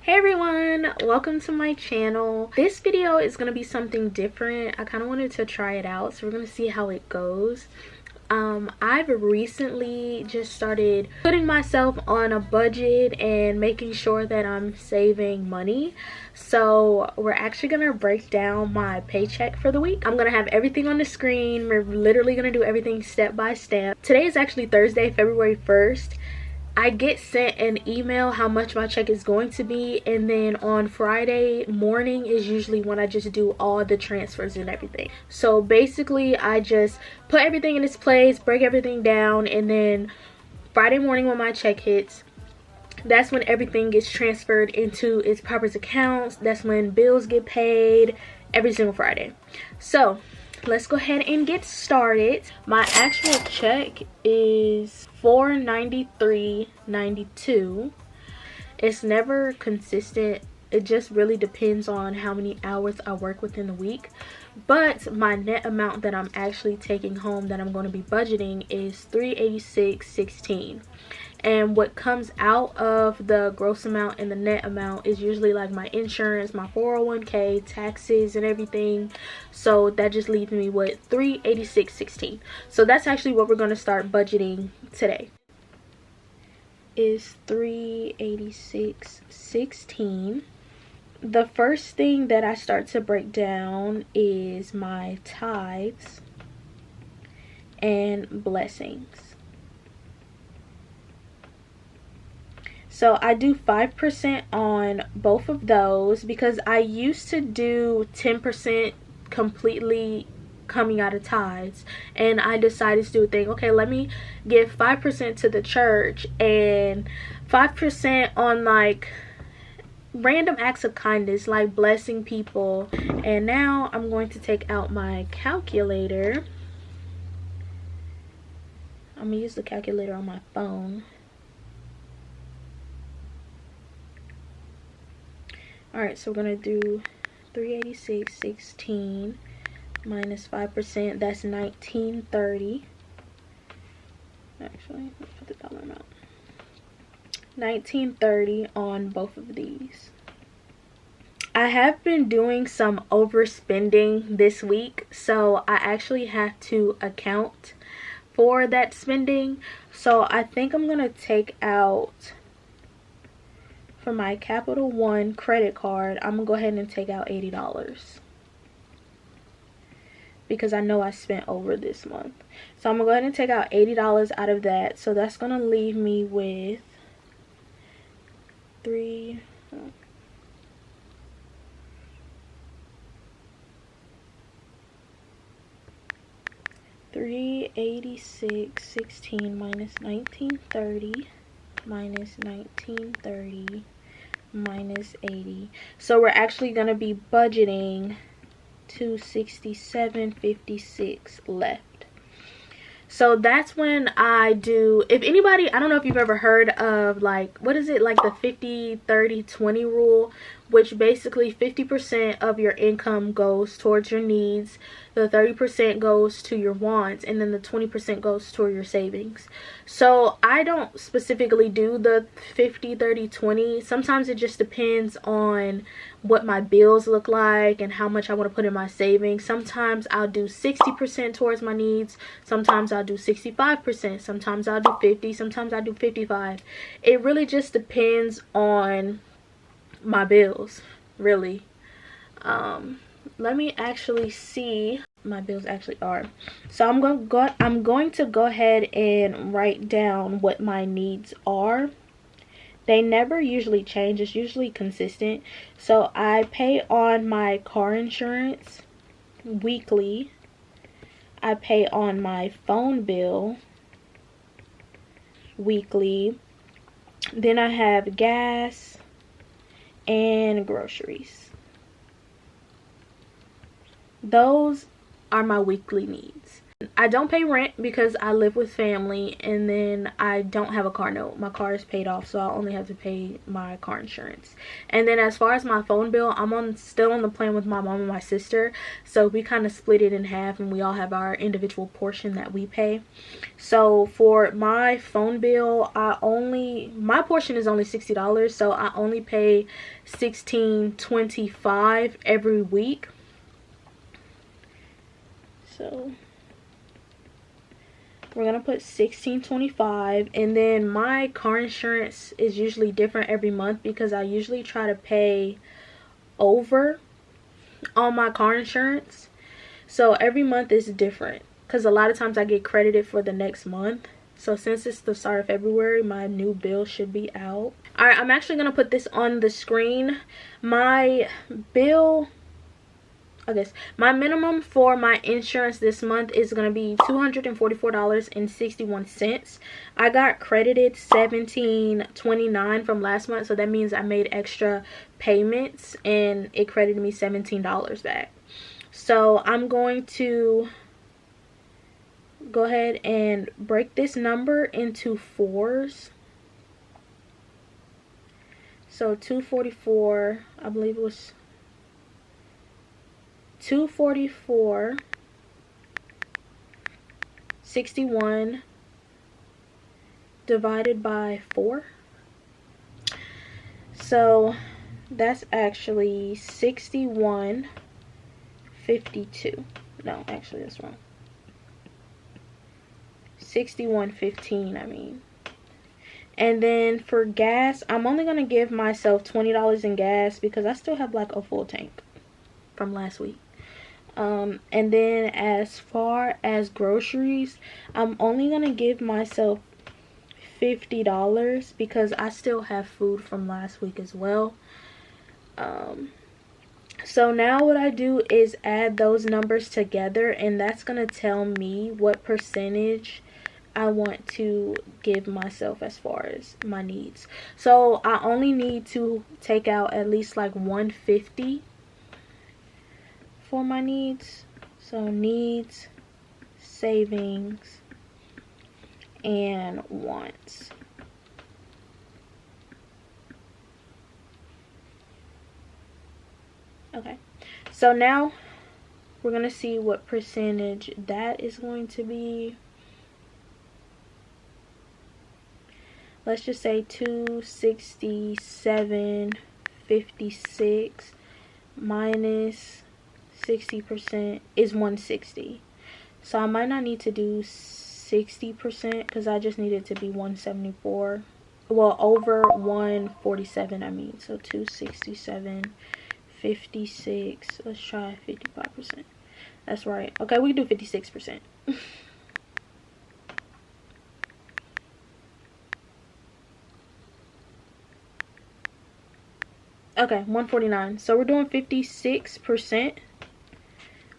Hey everyone, welcome to my channel. This video is going to be something different. I kind of wanted to try it out, so we're going to see how it goes. I've recently just started putting myself on a budget and making sure that I'm saving money. So we're actually going to break down my paycheck for the week. I'm going to have everything on the screen. We're literally going to do everything step by step. Today is actually Thursday, February 1st. I get sent an email how much my check is going to be, and then on Friday morning is usually when I just do all the transfers and everything. So basically I just put everything in its place, break everything down, and then Friday morning when my check hits, that's when everything gets transferred into its proper accounts. That's when bills get paid every single Friday. So let's go ahead and get started. My actual check is $493.92. It's never consistent. It just really depends on how many hours I work within the week. But my net amount that I'm actually taking home that I'm going to be budgeting is $386.16. And what comes out of the gross amount and the net amount is usually like my insurance, my 401k, taxes and everything. So that just leaves me with $386.16. So that's actually what we're going to start budgeting today. Is $386.16. The first thing that I start to break down is my tithes and blessings. So I do 5% on both of those because I used to do 10% completely coming out of tithes, and I decided to do a thing. Okay, let me give 5% to the church and 5% on like random acts of kindness, like blessing people. And now I'm going to take out my calculator. I'm gonna use the calculator on my phone. Alright, so we're gonna do 386.16 minus 5%. That's $19.30. Actually, let's put the dollar amount. $19.30 on both of these. I have been doing some overspending this week, so I actually have to account for that spending. So I think I'm gonna take out, for my Capital One credit card, I'm gonna go ahead and take out $80 because I know I spent over this month. So I'm gonna go ahead and take out $80 out of that. So that's gonna leave me with $386.16 minus $19.30 minus $19.30 minus 80. So we're actually going to be budgeting $267.56 left. So that's when I do, if anybody, I don't know if you've ever heard of like, what is it, like the 50-30-20 rule, which basically 50% of your income goes towards your needs, the 30% goes to your wants, and then the 20% goes toward your savings. So I don't specifically do the 50-30-20. Sometimes it just depends on what my bills look like and how much I want to put in my savings. Sometimes I'll do 60% towards my needs. Sometimes I'll do 65%. Sometimes I'll do 50. Sometimes I'll do 55. It really just depends on my bills, really. Let me actually see my bills actually are. So I'm going to go ahead and write down what my needs are. They never usually change. It's usually consistent. So I pay on my car insurance weekly. I pay on my phone bill weekly. Then I have gas and groceries. Those are my weekly needs. I don't pay rent because I live with family, and then I don't have a car note. My car is paid off, so I only have to pay my car insurance. And then as far as my phone bill, still on the plan with my mom and my sister, so we kind of split it in half, and we all have our individual portion that we pay. So for my phone bill, my portion is only $60, so I only pay $16.25 every week. So we're gonna put $16.25, and then my car insurance is usually different every month because I usually try to pay over on my car insurance. So every month is different because a lot of times I get credited for the next month. So since it's the start of February, my new bill should be out. All right, I'm actually gonna put this on the screen. My bill, I guess my minimum for my insurance this month is going to be $244.61. I got credited $17.29 from last month, so that means I made extra payments and it credited me $17 back. So I'm going to go ahead and break this number into fours. So 244, I believe it was 244.61 divided by 4. So that's actually 61.52. No, actually that's wrong. 61.15, I mean. And then for gas, I'm only going to give myself $20 in gas because I still have like a full tank from last week. And then as far as groceries, I'm only gonna give myself $50 because I still have food from last week as well. So now what I do is add those numbers together, and that's gonna tell me what percentage I want to give myself as far as my needs. So I only need to take out at least like 150 for my needs. So needs, savings, and wants. Okay, so now we're gonna see what percentage that is going to be. Let's just say 267.56 minus 60% is 160. So I might not need to do 60% because I just need it to be 174. Well, over 147, I mean. So 267.56. Let's try 55%. That's right. Okay, we can do 56%. Okay, 149. So we're doing 56%,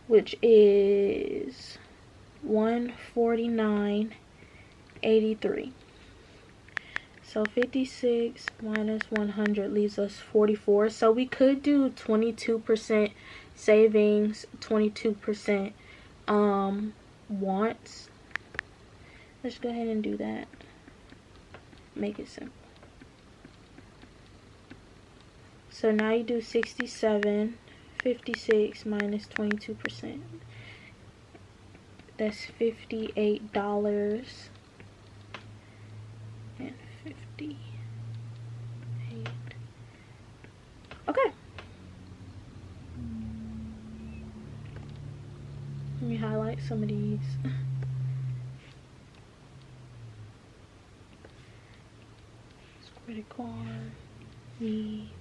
which is 149.83. So 56 minus 100 leaves us 44. So we could do 22% savings, 22% wants. Let's go ahead and do that. Make it simple. So now you do 67.56 minus 22%. That's $58.58. Okay. Let me highlight some of these. Credit card, needs.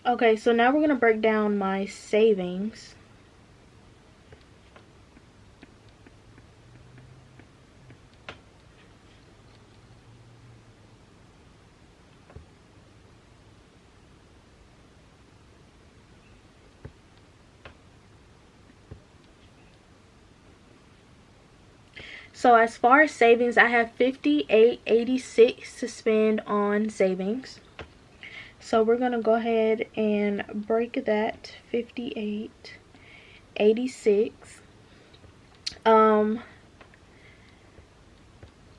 Okay, so now we're going to break down my savings. So as far as savings, I have $58.86 to spend on savings. So we're gonna go ahead and break that. $58.86. I'm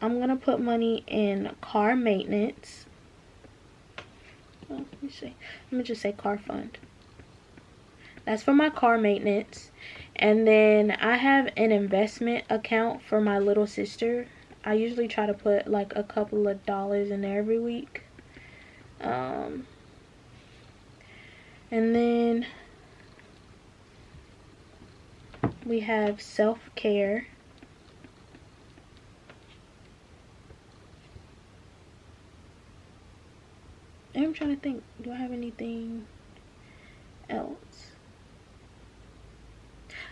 gonna put money in car maintenance. Let me see. Let me just say car fund. That's for my car maintenance. And then I have an investment account for my little sister. I usually try to put like a couple of dollars in there every week. And then we have self-care. I'm trying to think, do I have anything else?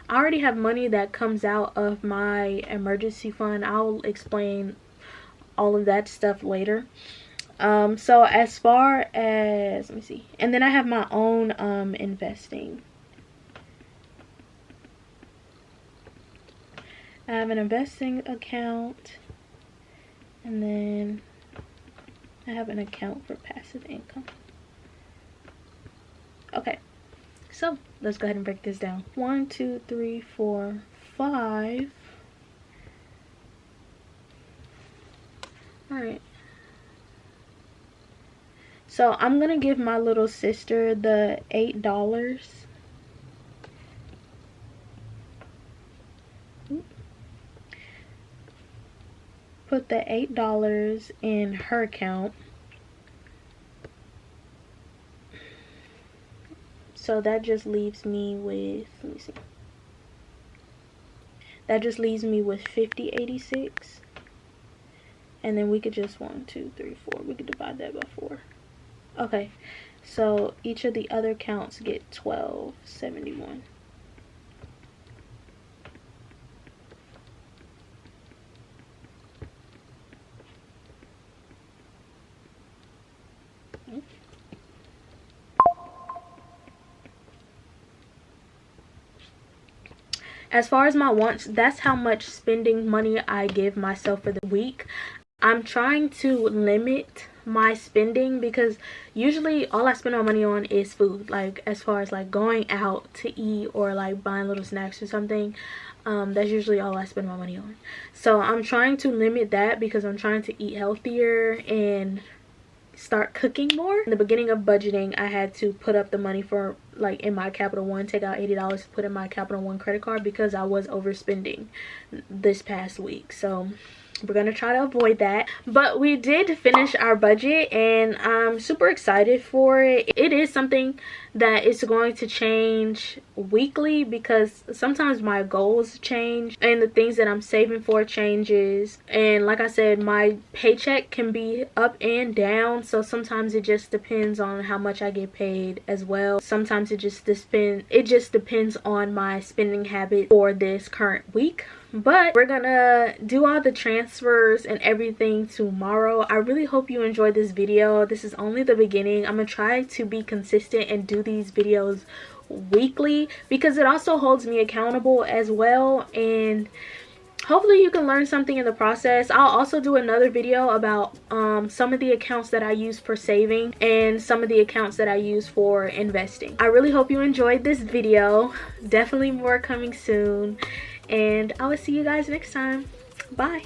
I already have money that comes out of my emergency fund. I'll explain all of that stuff later. So as far as, let me see, and then I have my own investing. I have an investing account, and then I have an account for passive income. Okay, so let's go ahead and break this down. 1, 2, 3, 4, 5. All right. So I'm gonna give my little sister the $8. Put the $8 in her account. So that just leaves me with, let me see. That just leaves me with $50.86. And then we could just 1, 2, 3, 4. We could divide that by 4. Okay. So each of the other accounts get $12.71. As far as my wants, that's how much spending money I give myself for the week. I'm trying to limit my spending because usually all I spend my money on is food. Like as far as like going out to eat or like buying little snacks or something, that's usually all I spend my money on. So I'm trying to limit that because I'm trying to eat healthier and start cooking more. In the beginning of budgeting, I had to put up the money for like in my Capital One, take out $80 to put in my Capital One credit card because I was overspending this past week. So we're gonna try to avoid that. But we did finish our budget and I'm super excited for it. It is something that is going to change weekly because sometimes my goals change and the things that I'm saving for changes. And like I said, my paycheck can be up and down, so sometimes it just depends on how much I get paid as well. Sometimes it just depends on my spending habit for this current week. But we're gonna do all the transfers and everything tomorrow. I really hope you enjoyed this video. This is only the beginning. I'm gonna try to be consistent and do these videos weekly because it also holds me accountable as well, and hopefully you can learn something in the process. I'll also do another video about some of the accounts that I use for saving and some of the accounts that I use for investing. I really hope you enjoyed this video. Definitely more coming soon, and I will see you guys next time. Bye.